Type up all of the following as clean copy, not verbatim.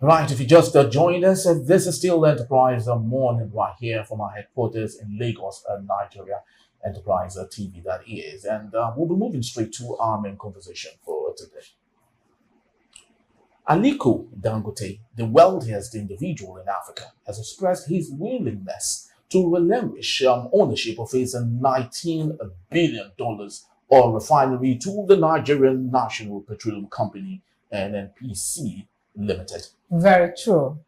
Right, if you just joined us, this is still Enterprise Morning right here from our headquarters in Lagos, Nigeria, Enterprise TV that is. And we'll be moving straight to our main conversation for today. Aliko Dangote, the wealthiest individual in Africa, has expressed his willingness to relinquish ownership of his $19 billion oil refinery to the Nigerian National Petroleum Company, NNPC Limited. Very true.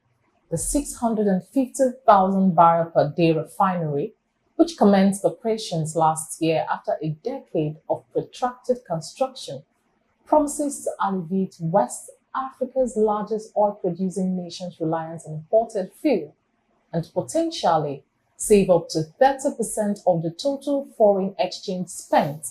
The 650,000 barrel per day refinery, which commenced operations last year after a decade of protracted construction, promises to alleviate West Africa's largest oil-producing nation's reliance on imported fuel and potentially save up to 30% of the total foreign exchange spent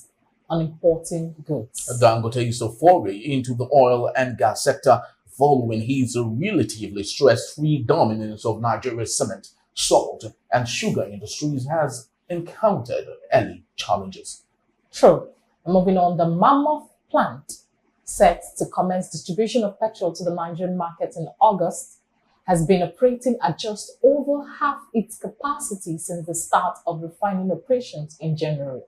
on importing goods. Dangote is a foray into the oil and gas sector following his relatively stress-free dominance of Nigeria's cement, salt, and sugar industries has encountered early challenges. True. Moving on, the Mammoth plant, set to commence distribution of petrol to the Nigerian market in August, has been operating at just over half its capacity since the start of refining operations in January,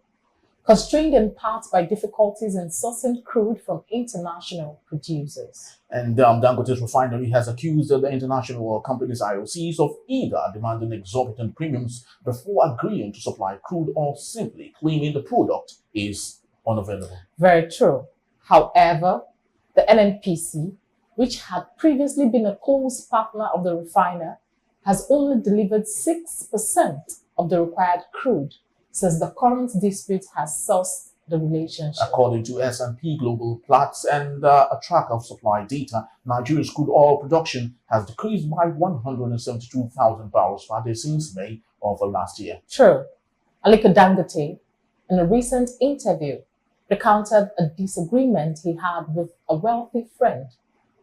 constrained in part by difficulties in sourcing crude from international producers. And Dangote's refinery has accused the international oil companies IOCs of either demanding exorbitant premiums before agreeing to supply crude or simply claiming the product is unavailable. Very true. However, the NNPC, which had previously been a close partner of the refiner, has only delivered 6% of the required crude since the current dispute has sourced the relationship. According to S&P Global Platts and a track of supply data, Nigeria's crude oil production has decreased by 172,000 barrels per day since May of last year. True. Aliko Dangote, in a recent interview, recounted a disagreement he had with a wealthy friend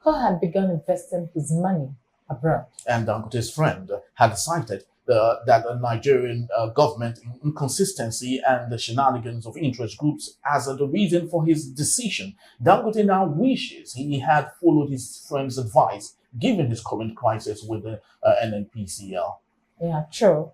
who had begun investing his money abroad. And Dangote's friend had cited that the Nigerian government inconsistency and the shenanigans of interest groups as the reason for his decision. Dangote now wishes he had followed his friend's advice, given his current crisis with the NNPCL. Yeah, true.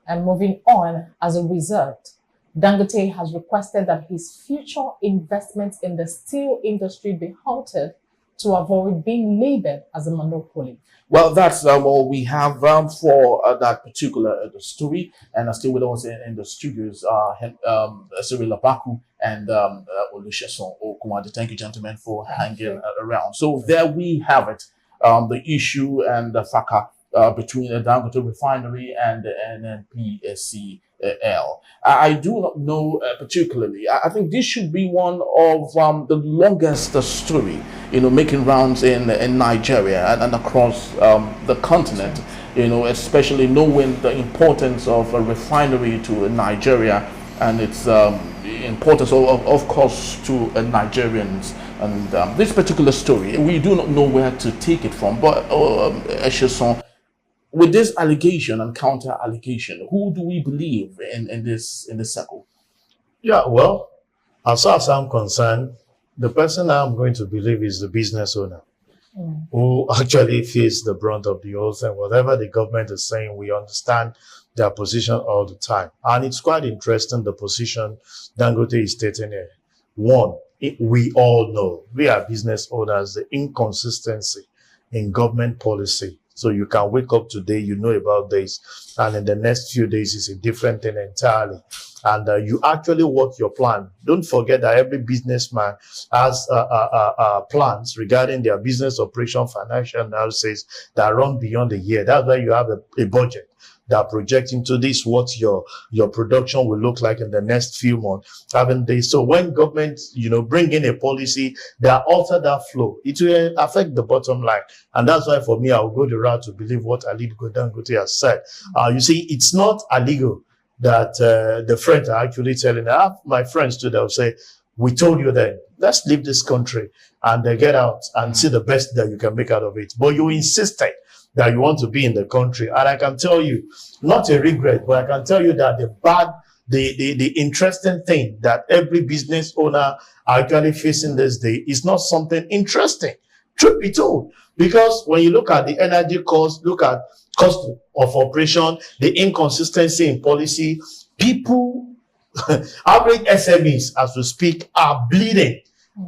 And moving on, as a result, Dangote has requested that his future investments in the steel industry be halted to avoid being labeled as a monopoly. Well, that's all we have for that particular story. And still with us in the studios Cyril Abaku and Olusegun Okunwade. Thank you, gentlemen, for hanging around. So there we have it, the issue and the fracas between the Dangote Refinery and the NNPCL. I do not know particularly. I think this should be one of the longest story, making rounds in Nigeria and across the continent, especially knowing the importance of a refinery to Nigeria and its importance, of course, to Nigerians. And this particular story, we do not know where to take it from. But Esheson, with this allegation and counter allegation, who do we believe in this circle? Yeah, well, as far as I'm concerned, the person I'm going to believe is the business owner who actually feels the brunt of the whole thing. Whatever the government is saying, we understand their position all the time. And it's quite interesting, the position Dangote is stating here. One, we all know, we are business owners, the inconsistency in government policy. So you can wake up today, you know about this, and in the next few days, it's a different thing entirely. And you actually work your plan. Don't forget that every businessman has plans regarding their business operation, financial analysis that run beyond a year. That's why you have a budget that projects into this what your production will look like in the next few months, haven't they? So when government, bring in a policy that alter that flow, it will affect the bottom line. And that's why for me, I'll go the route to believe what Aliko Dangote has said. You see, it's not illegal that the friends are actually telling. I have my friends too that will say, we told you that, let's leave this country and get out and see the best that you can make out of it. But you insisted that you want to be in the country. And I can tell you, not a regret, but I can tell you that the interesting thing that every business owner are actually facing this day is not something interesting. Truth be told, because when you look at the energy cost, look at cost of operation, the inconsistency in policy, people, average SMEs, as we speak, are bleeding.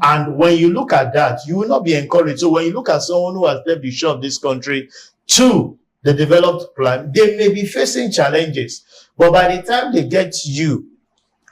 And when you look at that, you will not be encouraged. So when you look at someone who has left the shore of this country to the developed plan, they may be facing challenges. But by the time they get you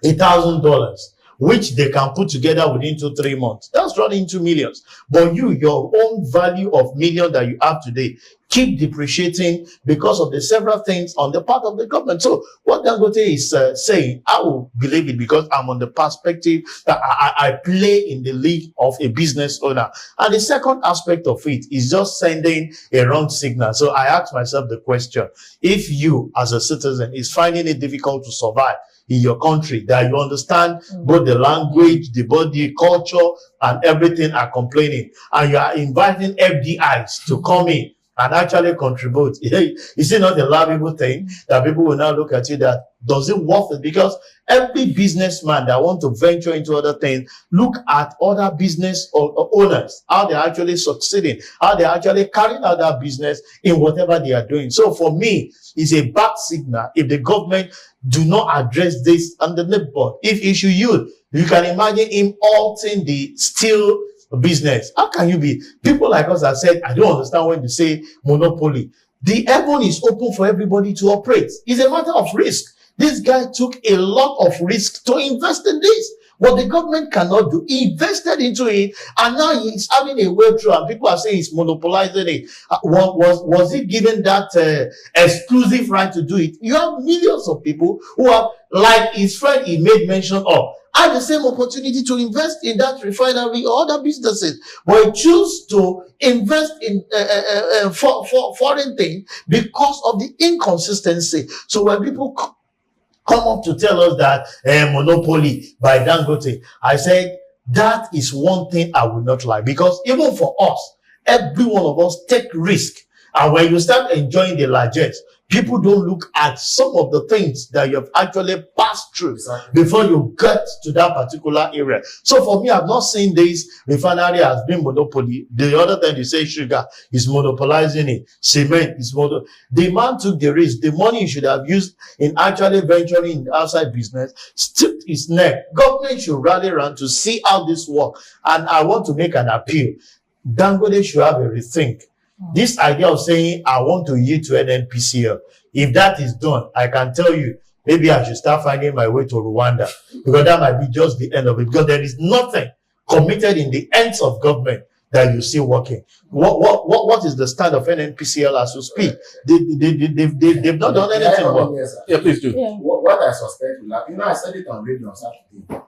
$1,000, which they can put together within 2-3 months, that's running into millions. But you, your own value of million that you have today, keep depreciating because of the several things on the part of the government. So what Dangote is saying, I will believe it because I'm on the perspective that I play in the league of a business owner. And the second aspect of it is just sending a wrong signal. So I ask myself the question, if you as a citizen is finding it difficult to survive in your country, that you understand both the language, the body, culture, and everything are complaining, and you are inviting FDIs to come in and actually contribute. Is it not a laughable thing that people will now look at you that does it worth it? Because every businessman that want to venture into other things, look at other business owners, how they're actually succeeding, how they're actually carrying out that business in whatever they are doing. So for me, it's a bad signal if the government do not address this on the neighborhood. If issue you can imagine him halting the steel business. How can you be? People like us have said, I don't understand when they say monopoly. The heaven is open for everybody to operate. It's a matter of risk. This guy took a lot of risk to invest in this. What the government cannot do, he invested into it, and now he's having a way through, and people are saying he's monopolizing it. Was he given that exclusive right to do it? You have millions of people who have, like his friend he made mention of, had the same opportunity to invest in that refinery or other businesses, but he choose to invest in foreign things because of the inconsistency. So when people come up to tell us that monopoly by Dangote, I said that is one thing I would not like, because even for us, every one of us take risk, and when you start enjoying the largesse, people don't look at some of the things that you have actually passed through before you get to that particular area. So for me, I've not seen this refinery as being monopoly. The other thing you say, sugar is monopolizing it. Cement is the man took the risk. The money he should have used in actually venturing in the outside business stripped his neck. Government should rally around to see how this works. And I want to make an appeal. Dangote should have a rethink. This idea of saying, I want to yield to NNPCL, if that is done, I can tell you, maybe I should start finding my way to Rwanda, because that might be just the end of it, because there is nothing committed in the ends of government that you see working. What is the stand of NNPCL as you speak? They've not done anything. Yeah, please do. Yeah. What I suspect will happen, I said it on radio on Saturday,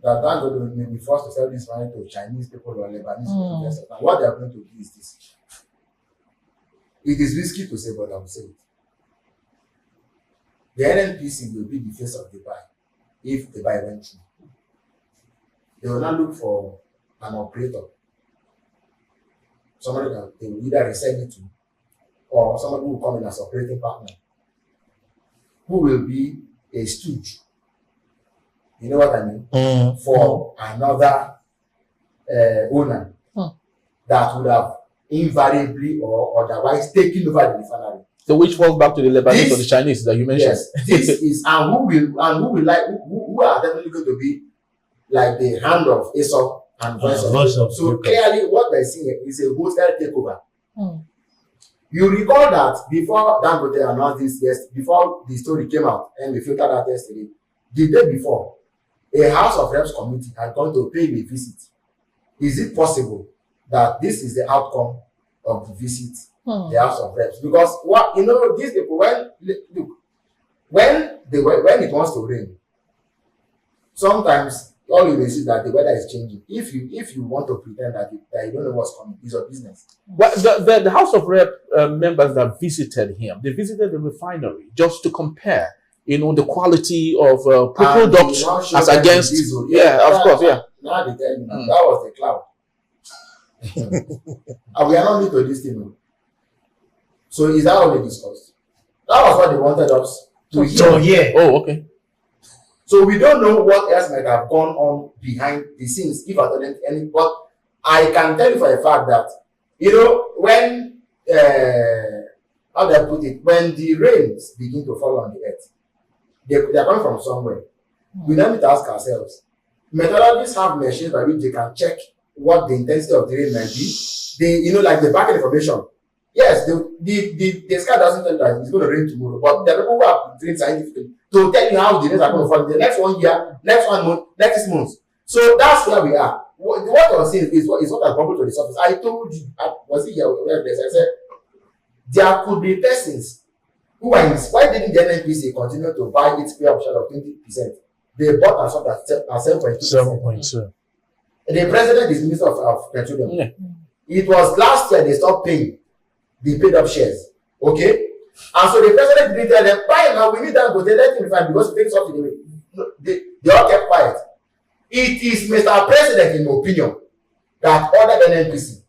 that Dangote may be forced to sell this money to Chinese people or Lebanese investors. And what they are going to do is this. It is risky to say, but I will say it. The NNPC will be the face of the buy if the buy went through. They will not look for an operator. Somebody that they will either resell it to, or somebody who will come in as operating partner, who will be a stooge. You know what I mean? For another owner that would have invariably or otherwise taken over the refinery. So which falls back to the Lebanese or the Chinese that you mentioned? Yes, this is and who are definitely going to be like the hand of Esau and voice of. So clearly, what we're seeing is a wholesale takeover. You recall that before Dangote announced this, before the story came out and we filtered out yesterday, the day before, a House of Reps committee had gone to pay a visit. Is it possible that this is the outcome of the visit, the House of Reps? Because what these people, when it wants to rain, sometimes all you will see that the weather is changing. If you want to pretend that you don't know what's coming, it's your business. Well, the House of Rep members that visited him, they visited the refinery just to compare, the quality of products as against diesel. Of course. Now they tell you that was the cloud. And we are not new to this thing. So is that already discussed? That was what they wanted us to hear. Oh, okay. So we don't know what else might have gone on behind the scenes, if at all any. But I can tell you for a fact that, when, how do I put it, when the rains begin to fall on the earth, they are coming from somewhere. We then need to ask ourselves, meteorologists have machines by which they can check what the intensity of the rain might be. They, like the back information. Yes, the sky doesn't tell you that it's going to rain tomorrow, but there are people who are trained scientifically to tell you how the rains are going to fall in the next 1 year, next 1 month, next 6 months. So that's where we are. What I was saying is what has bubbled to the surface. I told you, I said, there could be persons who are in. Why didn't the NNPC continue to buy its fair share of 20%? They bought and sold at 7.2%. 7.2. The president is Minister of Petroleum. Yeah. It was last year they stopped paying the paid up shares. Okay? And so the president didn't tell them, buy now, we need Dangote, let him refine because it takes off in the way. They all kept quiet. It is Mr. President, in my opinion, that ordered NNPC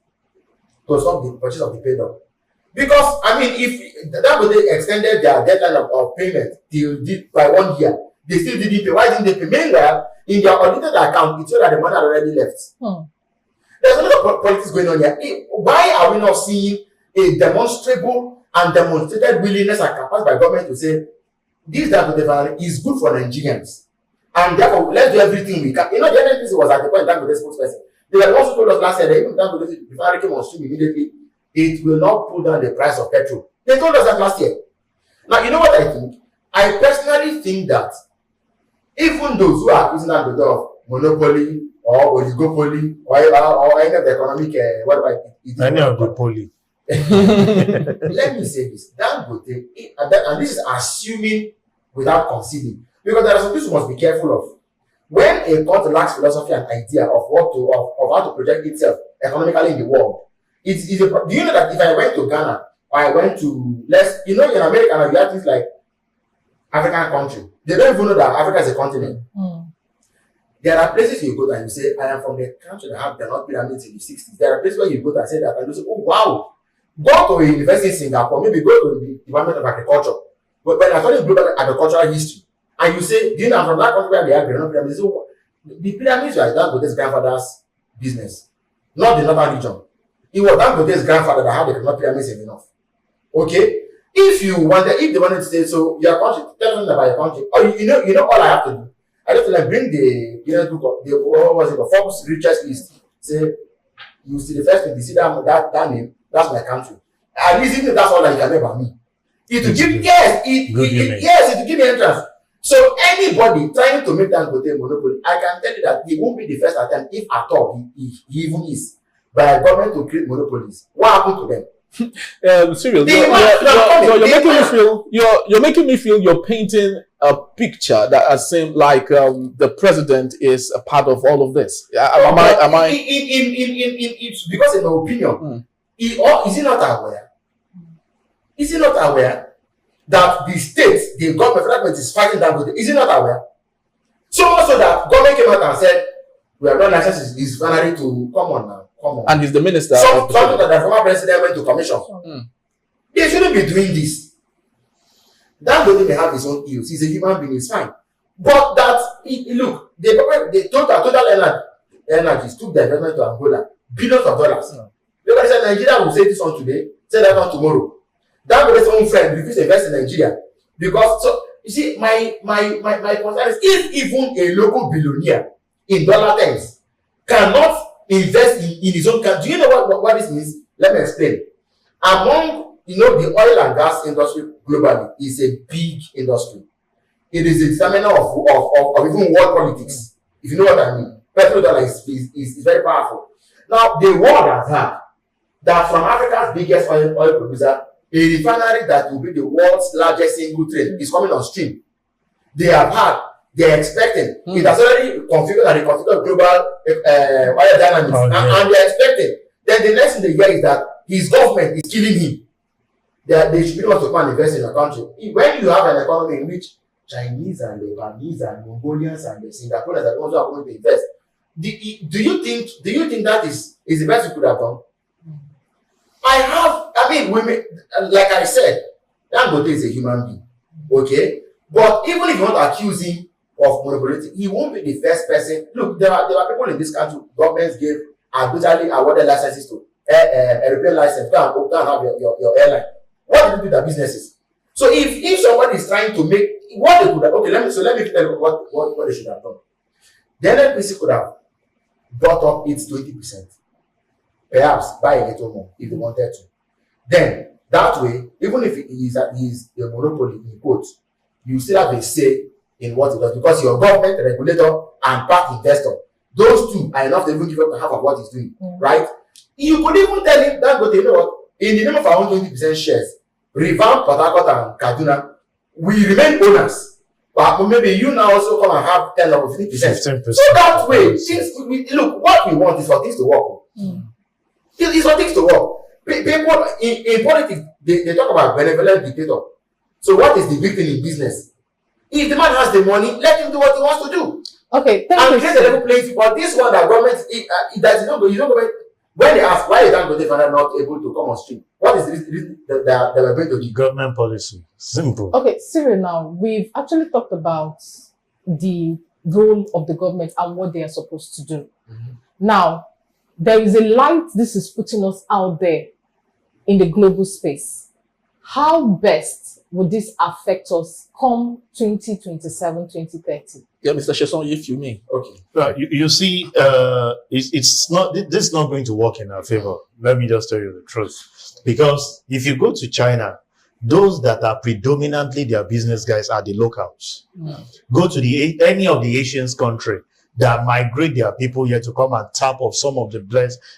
to stop the purchase of the paid up. Because, if Dangote extended their deadline of payment by 1 year, they still didn't pay. Why didn't they pay? Meanwhile, in their audited account, it showed that the money had already left. There's a lot of politics going on here. Why are we not seeing a demonstrable and demonstrated willingness and capacity by government to say, this Dangote refinery is good for Nigerians, and therefore let's do everything we can. The NNPC was at the point Dangote spokesperson. They had also told us last year that even Dangote refinery came on stream immediately, it will not pull down the price of petrol. They told us that last year. Now, you know what I think? I personally think that even those who are accusing Dangote of monopoly or oligopoly or any of the economic any of the poly. Let me say this. Dangote, and this is assuming without conceding, because there are some things you must be careful of. When a country lacks philosophy and idea of how to project itself economically in the world, do you know that if I went to Ghana or I went to in America now you have things like African country, they don't even know that Africa is a continent. There are places you go to and you say, I am from the country that have Dangote pyramids in the 60s. There are places where you go to and say that and you say, oh wow, go to a university in Singapore, maybe go to the Department of Agriculture. But when I study global agricultural history, and you say, do you know I'm from that country where they have Dangote pyramids? So the pyramids were Dangote's grandfather's business, not the northern region. It was Dangote's grandfather that had the Dangote pyramids in enough. Okay? If they wanted to say, so your country, tell them about your country. Or you know all I have to do. I just bring the Forbes richest list. Say, you see the first thing, you see that name, that's my country. At least even if that's all that you can know about me. It will give me entrance. So anybody trying to make Dangote monopoly, I can tell you that it won't be the first attempt, if at all he even is, by a government to create monopolies. What happened to them? Cyril, you're making me feel you're painting a picture that I seem like the president is a part of all of this. Am I? It's because in my opinion, is he not aware? Is he not aware that the state, the government is fighting Dangote? Is he not aware? So much so that government came out and said, we have not licensed his refinery to come on. And he's the minister. Something that the former president went to commission. They shouldn't be doing this. Dangote may have his own ills. He's a human being. It's fine. But look, they Total Energies took the investment to Angola, billions of dollars. Nobody said Nigeria will say this on today, say that on tomorrow. Dangote's own friend refused to invest in Nigeria because you see, my concern is if even a local billionaire in dollar terms cannot invest in his own country. Do you know what this means? Let me explain. Among the oil and gas industry globally is a big industry. It is a determiner of even world politics. If you know what I mean. Petrodollar is very powerful. Now the world has heard that from Africa's biggest oil producer, a refinery that will be the world's largest single trade is coming on stream. They have heard. They are expecting. It has already configured and reconfigured global oil dynamics. And they are expecting. Then the next thing they hear is that his government is killing him. They should be able to come and invest in a country. When you have an economy in which Chinese and Lebanese and Mongolians and the Singaporeans are the ones who are going to invest, do you think that is the best we could have done? Like I said, Dangote is a human being. Okay? But even if you want to accuse him of monopoly, he won't be the first person. Look, there are people in this country, governments gave arbitrarily awarded licenses to airplane license, go and have your airline. What do you do with their businesses? So if somebody is trying to make what they could have, okay, let me tell you what they should have done. The NNPC could have brought up its 20%, perhaps buy a little more if they wanted to. Then that way, even if it is a monopoly in quotes, you still have a say in what it does, because your government, regulator, and part investor, those two are enough to even give up half of what he's doing, right? You could even tell him that, but you know what? In the name of our own 20% shares, revamp Port Harcourt and Kaduna, we remain owners. But maybe you now also come and have 10 or 50%. So that way, look, what we want is for things to work. It's for things to work. People in politics, they talk about benevolent dictator. So what is the big thing in business? If the man has the money, let him do what he wants to do. Okay, thank you. And create a level playing field. But this one, that government, when they ask why is Dangote not able to come on stream, what is the reason that they were going to do? Government policy. Simple. Okay, Cyril, now we've actually talked about the role of the government and what they are supposed to do. Now, there is a light this is putting us out there in the global space. How best would this affect us come 2027, 2030? Yeah, Mr. Sheson, if you may. Okay. You see, it's not. This is not going to work in our favor. Let me just tell you the truth. Because if you go to China, those that are predominantly their business guys are the locals. Go to any of the Asian country that migrate their people here to come and tap of some of the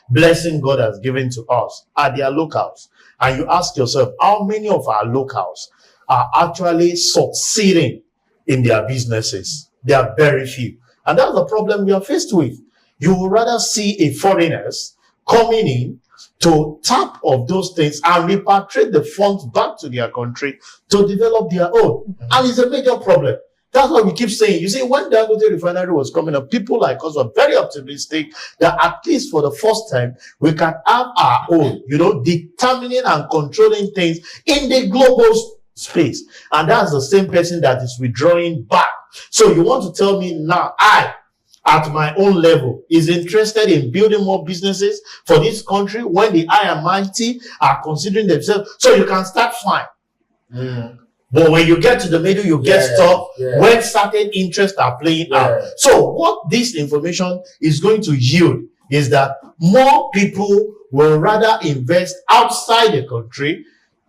blessing God has given to us are their locals. And you ask yourself, how many of our locals are actually succeeding in their businesses? There are very few. And that's the problem we are faced with. You would rather see a foreigners coming in to tap of those things and repatriate the funds back to their country to develop their own. And it's a major problem. That's what we keep saying. You see, when Dangote Refinery was coming up, people like us were very optimistic that at least for the first time, we can have our own, determining and controlling things in the global space. And that's the same person that is withdrawing back. So you want to tell me now, at my own level, is interested in building more businesses for this country when the high and mighty are considering themselves? So you can start fine. But when you get to the middle, you get stuck when certain interests are playing out. So what this information is going to yield is that more people will rather invest outside the country,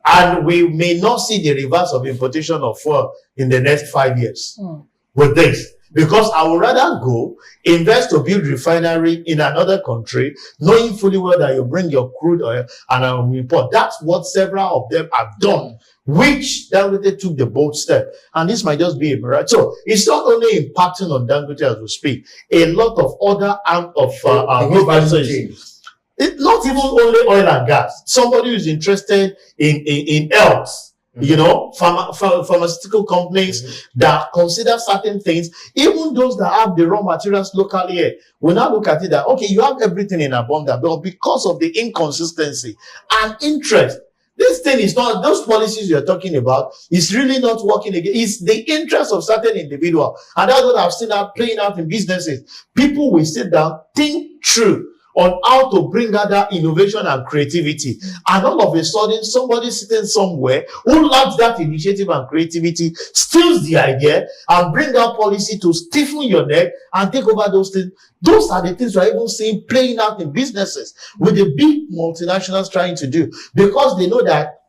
and we may not see the reverse of importation of fuel in the next 5 years with this. Because I would rather go invest to build refinery in another country, knowing fully well that you bring your crude oil and I will import. That's what several of them have done, which Dangote took the bold step. And this might just be a mirage. So it's not only impacting on Dangote as we speak, a lot of other arms of not even only oil and gas. Somebody who's interested in health, pharmaceutical companies that consider certain things, even those that have the raw materials locally here, will now look at it that, okay, you have everything in abundance, but because of the inconsistency and interest, this thing is not, those policies you're talking about, is really not working again. It's the interest of certain individual. And that's what I've seen out playing out in businesses. People will sit down, think through on how to bring out that innovation and creativity. And all of a sudden, somebody sitting somewhere who lacks that initiative and creativity steals the idea and bring out policy to stiffen your neck and take over those things. Those are the things we're even seeing playing out in businesses with the big multinationals trying to do, because they know that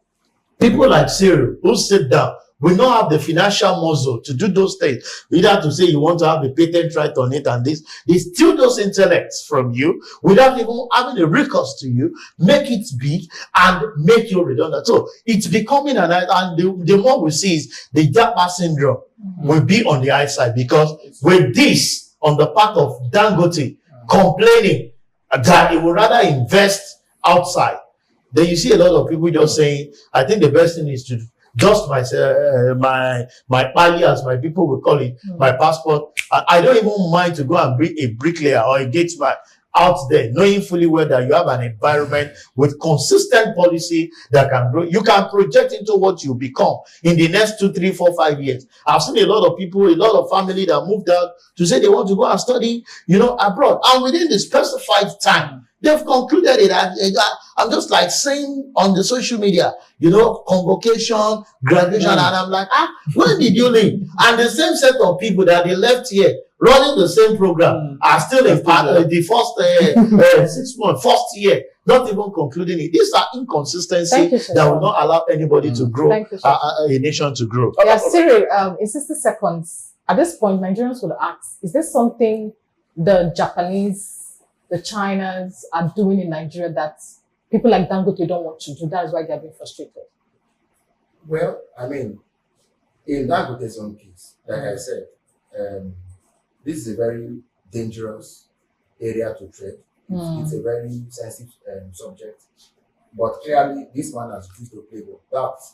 people like Cyril who sit down will not have the financial muscle to do those things. Either to say you want to have a patent right on it and this, they steal those intellects from you without even having a recourse to you, make it big and make you redundant. So it's becoming and the more we see is the Japa syndrome will be on the high side, because with this on the part of Dangote complaining that he would rather invest outside, then you see a lot of people just saying, I think the best thing is to just my pali, as my people will call it, my passport. I don't even mind to go and bring a bricklayer or a gatesman out there, knowing fully well that you have an environment with consistent policy that can grow. You can project into what you become in the next 2, 3, 4, 5 years. I've seen a lot of people, a lot of family that moved out to say they want to go and study, abroad. And within the specified time, they've concluded it. I'm just like saying on the social media, convocation, graduation, and I'm like, when did you leave? And the same set of people that they left here running the same program are still in the first 6 months, first year, not even concluding it. These are inconsistencies that will not allow anybody to grow, a nation to grow. Yeah, Cyril, in 60 seconds, at this point, Nigerians would ask, is this something the Japanese, the Chinas are doing in Nigeria that people like Dangote don't want to do? That is why they're being frustrated. Well, I mean, in Dangote's own case, like I said, this is a very dangerous area to tread. It's a very sensitive subject. But clearly, this man has refused to play ball.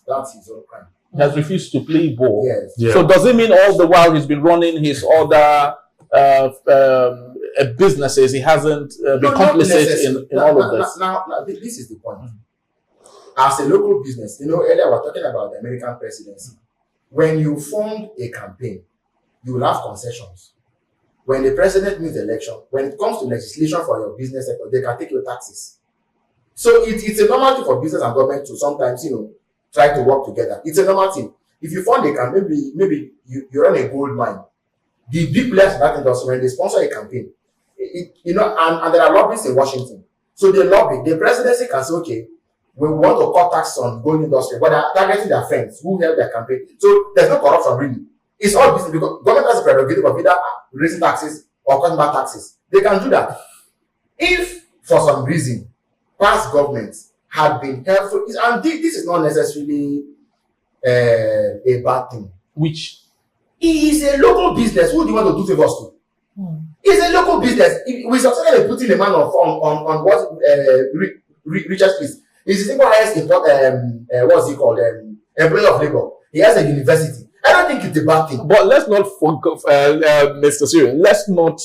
That's his own crime. He has refused to play ball. Yes. Yeah. So does it mean all the while he's been running his other businesses, he hasn't been complicit in all of this? Now, this is the point. As a local business, earlier we were talking about the American presidency. When you fund a campaign, you will have concessions. When the president wins the election, when it comes to legislation for your business sector, they can take your taxes. So it's a normal thing for business and government to sometimes, try to work together. It's a normal thing. If you fund a campaign, maybe you run a gold mine. The big players in that industry, when they sponsor a campaign, and there are lobbyists in Washington. So they lobby. The presidency can say, okay, we want to cut tax on gold industry, but they're targeting their friends who help their campaign. So there's no corruption really. It's all business because government has a prerogative of either raising taxes or cutting back taxes. They can do that. If for some reason past governments had been helpful, and this is not necessarily a bad thing. Which is a local business. Who do you want to do favors to? It's a local business. We succeeded in putting a man on what Richard's list. He's the single highest what's he called? Employee of labor. He has a university. I don't think it's a bad thing. But let's not forget, Mr. Cyril, let's not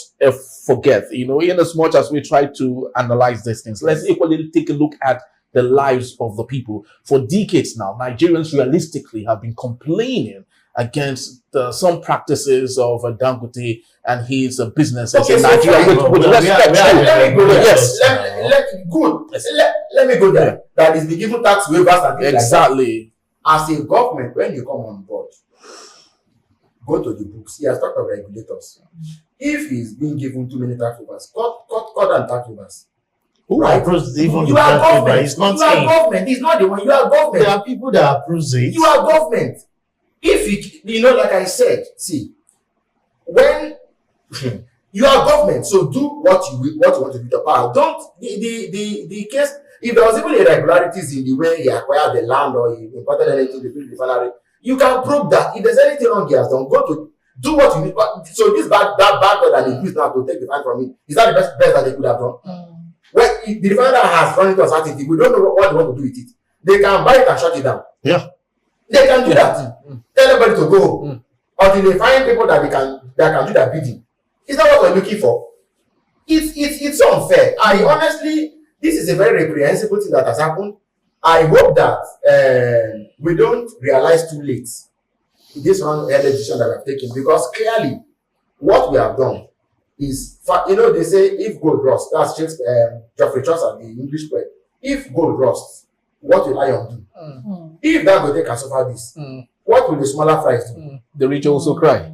forget, in as much as we try to analyze these things, let's equally take a look at the lives of the people. For decades now, Nigerians realistically have been complaining against some practices of Dangote and his businesses in Nigeria. Let me go there. That is the given tax waivers and things exactly. Like that. As a government, when you come on board, go to the books. He has talked of regulators. If he's being given too many tax waivers, cut and tax waivers. Who approves even you the are tax government. waiver? It's not you are government. It's not the one. You are government. There are people that approve it. You are government. If like I said, see, when you are government, so do what you want to do with the power. Don't the case. If there was even irregularities in the way he acquired the land or he imported anything to build the refinery, you can prove that. If there's anything wrong he has done, go to do what you need. So this bad that they use now to take the fine from him, is that the best that they could have done? Well, if the refinery has run into uncertainty, we don't know what they want to do with it. They can buy it and shut it down. Yeah. They can do that. Tell everybody to go until they find people that can do that bidding. Is that what we're looking for? It's unfair. This is a very reprehensible thing that has happened. I hope that we don't realize too late this one decision that we have taken, because clearly what we have done is, they say if gold rusts, that's Geoffrey Chaucer, the English poet. If gold rusts, what will iron do? If Dangote can suffer this, what will the smaller fries do? The rich also cry.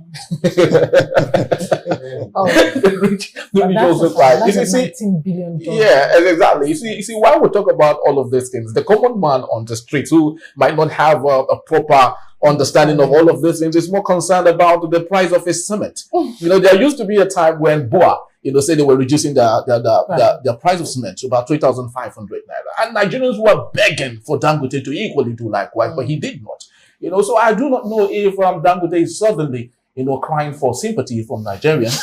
The rich also cry. That's $19 billion. Yeah, exactly. You see, why we talk about all of these things, the common man on the street who might not have a proper understanding of all of these things is more concerned about the price of his cement. There used to be a time when BOA, said they were reducing the price of cement to about 3,500 naira, and Nigerians were begging for Dangote to equally do likewise, but he did not. So I do not know if Dangote is suddenly, crying for sympathy from Nigerians.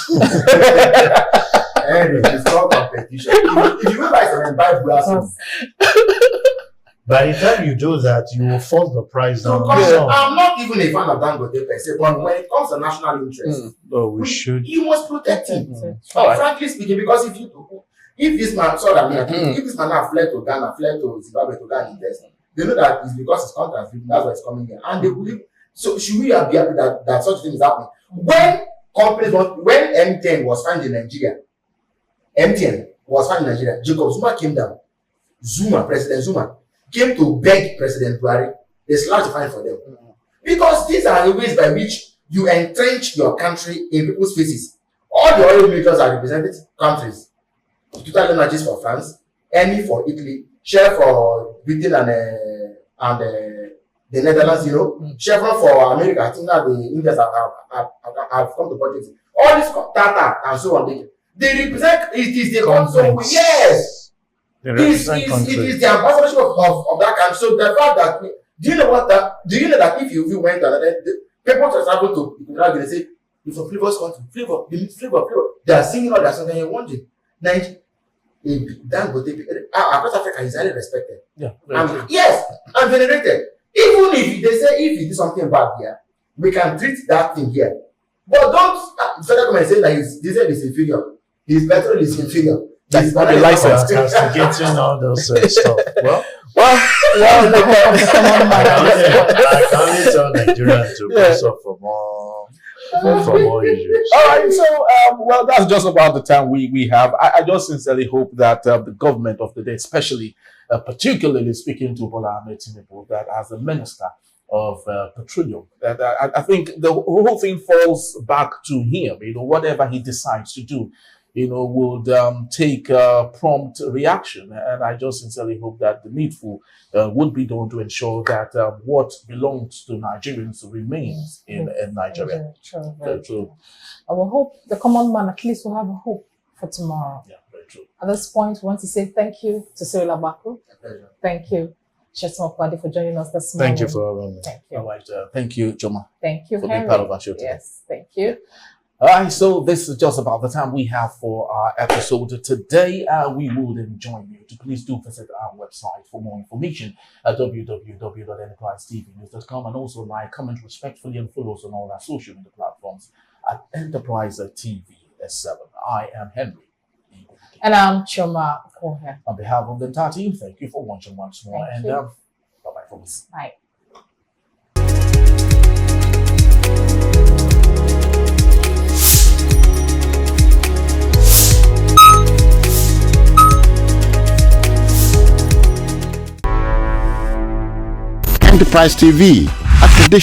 It's not competition. If you buy cement, buy glasses. By the time you do that, you will force the price down. I'm not even a fan of Dangote per se, but when it comes to national interest, we should. You must protect him. Right. Frankly speaking, because If this man saw that, if this man now fled to Ghana, fled to Zimbabwe to Ghana invest, they know that it's because his contract, that's why it's coming here. And they believe, so should we be happy that such a thing is happening? When MTN was found in Nigeria, Jacob Zuma came down. President Zuma, came to beg President Buhari, they slashed the fine for them. Because these are the ways by which you entrench your country in people's faces. All the oil majors are represented countries. Total Energies for France, Eni for Italy, Shell for Britain and the Netherlands, Chevron for America. I think that the Indians have come to politics. All this Tata and so on, they represent, it is the country. Yes. It is the ambassadorship of that country. So the fact that, do you know that if you went to another, people travel to, they say, you're from Flavor's country, flavor. They are singing all their songs and you're wondering. Dangote, across Africa is highly respected. Yeah. Yes, and venerated. Even if they say if you do something bad here, we can treat that thing here. But don't federal government say that his diesel is inferior, his petrol is inferior. That's not the license. Castigating all those stuff. Well, I can only tell Nigerians to press up for more issues. All right, so well, that's just about the time we have. I just sincerely hope that the government of the day, especially particularly speaking to Bola Ahmed Tinubu, that as the minister of petroleum, that I think the whole thing falls back to him. Whatever he decides to do, would take prompt reaction. And I just sincerely hope that the needful would be done to ensure that what belongs to Nigerians remains in Nigeria. Very true. I will hope the common man at least will have a hope for tomorrow. Yeah, very true. At this point, we want to say thank you to Cyril Abaku. Thank you, Shetima Kwade, for joining us this morning. Thank you for having me. Thank you. All right. Thank you, Joma. Thank you, for Henry. being part of our show today. Yes, thank you. All right, so this is just about the time we have for our episode today. We would enjoy you to please do visit our website for more information at www.enterprisetvnews.com, and also like, comment respectfully, and follow us on all our social media platforms at Enterprise TV S7. I am Henry. And I'm Choma Kohe. On behalf of the entire team, thank you for watching once more, Thank and you. bye-bye from us. Bye. Enterprise TV, a tradition.